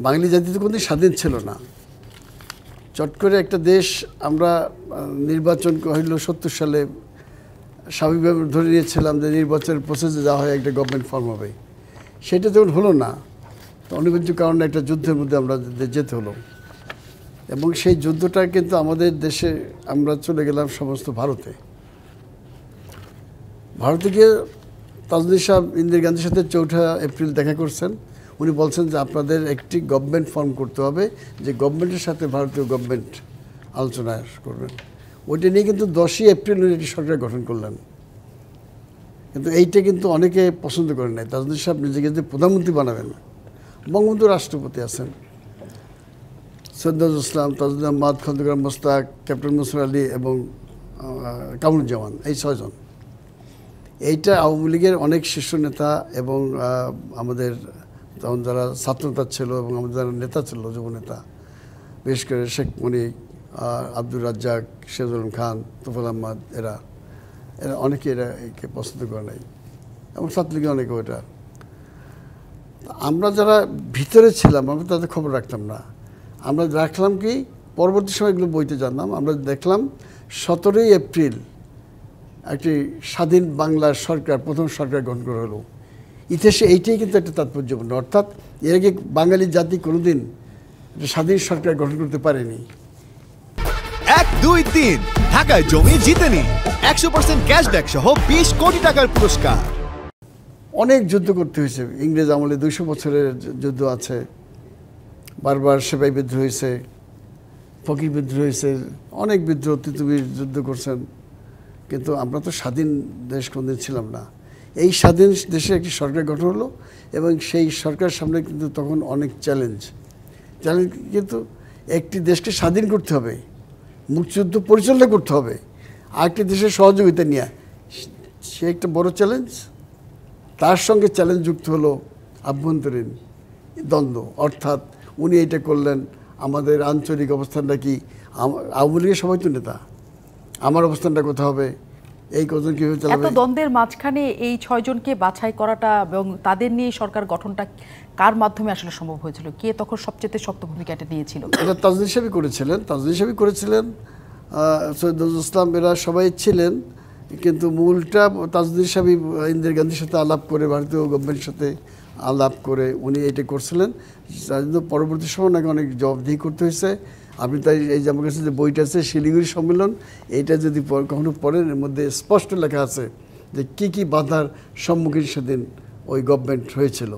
বাঙালি জাতি তো কোনোদিন স্বাধীন ছিল না। চট করে একটা দেশ আমরা নির্বাচন হইল ৭০ সালে, স্বাভাবিকভাবে ধরে নিয়েছিলাম যে নির্বাচনের প্রসেসে যাওয়া হয় একটা গভর্নমেন্ট ফর্ম হবে। সেটা যখন হলো না, তো অনিবার্য কারণে একটা যুদ্ধের মধ্যে আমরা যেতে হলো, এবং সেই যুদ্ধটা কিন্তু আমাদের দেশে আমরা চলে গেলাম সমস্ত ভারতে। ভারতে গিয়ে তাজউদ্দিন সাহেব ইন্দিরা গান্ধীর সাথে ৪ এপ্রিল দেখা করছেন। উনি বলছেন যে আপনাদের একটি গভর্নমেন্ট ফর্ম করতে হবে, যে গভর্নমেন্টের সাথে ভারতীয় গভর্নমেন্ট আলোচনা করবেন। ওইটা নিয়ে কিন্তু 10ই এপ্রিল উনি একটি সরকার গঠন করলেন। কিন্তু এইটা কিন্তু অনেকে পছন্দ করেন নাই। তাজউদ্দিন সাহেব নিজেকে যে প্রধানমন্ত্রী বানাবেন, বঙ্গবন্ধু রাষ্ট্রপতি আছেন, সৈয়দ নজরুল ইসলাম, তাজউদ্দিন আহমদ, খন্দকার মোস্তাক, ক্যাপ্টেন মনসুর আলী এবং কামরুজ্জামান, এই 6 জন। এইটা আওয়ামী লীগের অনেক শীর্ষ নেতা এবং আমাদের তখন যারা ছাত্রনেতা ছিল এবং আমাদের যারা নেতা ছিল, যুব নেতা, বিশেষ করে শেখ মনিক, আব্দুর রাজ্জাক, সিরাজুল আলম খান, তোফায়েল আহমদ, এরা অনেকে একে পছন্দ করে নাই, এবং ছাত্রলীগের অনেকেও এটা। আমরা যারা ভিতরে ছিলাম আমরা তাদের খবর রাখতাম না। আমরা রাখলাম কি, পরবর্তী সময় এগুলো বইতে জানলাম, আমরা দেখলাম 17ই এপ্রিল একটি স্বাধীন বাংলার সরকার, প্রথম সরকার গঠন করা হলো। ইতিহাসে এইটাই কিন্তু একটা তাৎপর্যপূর্ণ। অর্থাৎ এর আগে বাঙালি জাতি কোনোদিন স্বাধীন সরকার গঠন করতে পারেনি। 1, 2, 3 ঢাকায় জমি জিতে নিন 100% ক্যাশব্যাক সহ 20 কোটি টাকার পুরস্কার। অনেক যুদ্ধ করতে হয়েছে। ইংরেজ আমলে 200 বছরের যুদ্ধ আছে, বারবার সেপাই বিদ্রোহ হয়েছে, ফকির বিদ্রোহ হয়েছে, অনেক বিদ্রোহ, তিতুমির যুদ্ধ করছেন। কিন্তু আমরা তো স্বাধীন দেশ কোনদিন ছিলাম না। এই স্বাধীন দেশে একটি সরকার গঠন হলো, এবং সেই সরকারের সামনে কিন্তু তখন অনেক চ্যালেঞ্জ। কিন্তু একটি দেশকে স্বাধীন করতে হবে, মুক্তিযুদ্ধ পরিচালনা করতে হবে, আরেকটি দেশের সহযোগিতা নিয়ে, সে একটা বড় চ্যালেঞ্জ। তার সঙ্গে চ্যালেঞ্জ যুক্ত হলো আভ্যন্তরীণ দ্বন্দ্ব। অর্থাৎ উনি এইটা করলেন, আমাদের আঞ্চলিক অবস্থানটা কি, আওয়ামী লীগের সবাই তো নেতা, আমার অবস্থানটা কোথাও হবে, এই কজন কীভাবে চালাবে। এত দ্বন্দ্বের মাঝখানে এই 6 জনকে বাছাই করাটা এবং তাদের নিয়ে সরকার গঠনটা কার মাধ্যমে আসলে সম্ভব হয়েছিল? কে তখন সবচেয়ে শক্ত ভূমিকাটা নিয়েছিল? এটা তাজউদ্দিন সাহেবই করেছিলেন, সৈয়দ নজরুল ইসলাম, এরা সবাই ছিলেন। কিন্তু মূলটা তাজউদ্দিন সাহেবই ইন্দিরা গান্ধীর সাথে আলাপ করে, ভারতীয় গভর্নমেন্টের সাথে আলাপ করে উনি এটা করছিলেন। তার জন্য পরবর্তী সময় নাকি অনেক জবাবদিহি করতে হয়েছে। আপনি তাই এই যে আমার কাছে যে বইটা আছে শিলিগুড়ি সম্মেলন, এইটা যদি কখনো পড়েন, এর মধ্যে স্পষ্ট লেখা আছে যে কী কী বাধার সম্মুখীন সেদিন ওই গভর্নমেন্ট হয়েছিল।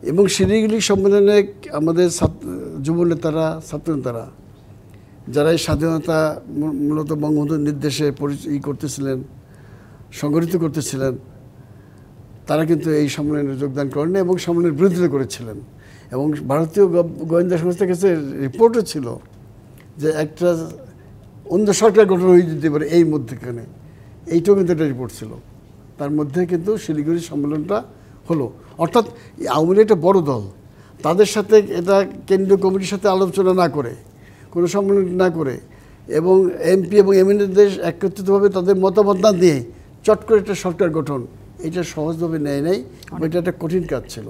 এবং শিলিগুড়ি সম্মেলনে আমাদের যুব নেতারা, ছাত্রনেতারা, যারা এই স্বাধীনতা মূলত বঙ্গবন্ধুর নির্দেশে করতেছিলেন, সংগঠিত করতেছিলেন, তারা কিন্তু এই সম্মেলনে যোগদান করেন এবং সম্মেলনের বিরোধিতা করেছিলেন। এবং ভারতীয় গোয়েন্দা সংস্থার কাছে রিপোর্টও ছিল যে একটা অন্য সরকার গঠন হয়ে যেতে পারে এই মধ্যখানে, এইটাও কিন্তু একটা রিপোর্ট ছিল। তার মধ্যে কিন্তু শিলিগুড়ি সম্মেলনটা হলো। অর্থাৎ আওয়ামী লীগ একটা বড় দল, তাদের সাথে এটা কেন্দ্রীয় কমিটির সাথে আলোচনা না করে, কোনো সম্মেলন না করে, এবং এমপি এবং এমএলএদের একত্রিতভাবে তাদের মতামত না দিয়ে চট করে একটা সরকার গঠন, এটা সহজভাবে নেয় নাই। এটা একটা কঠিন কাজ ছিল।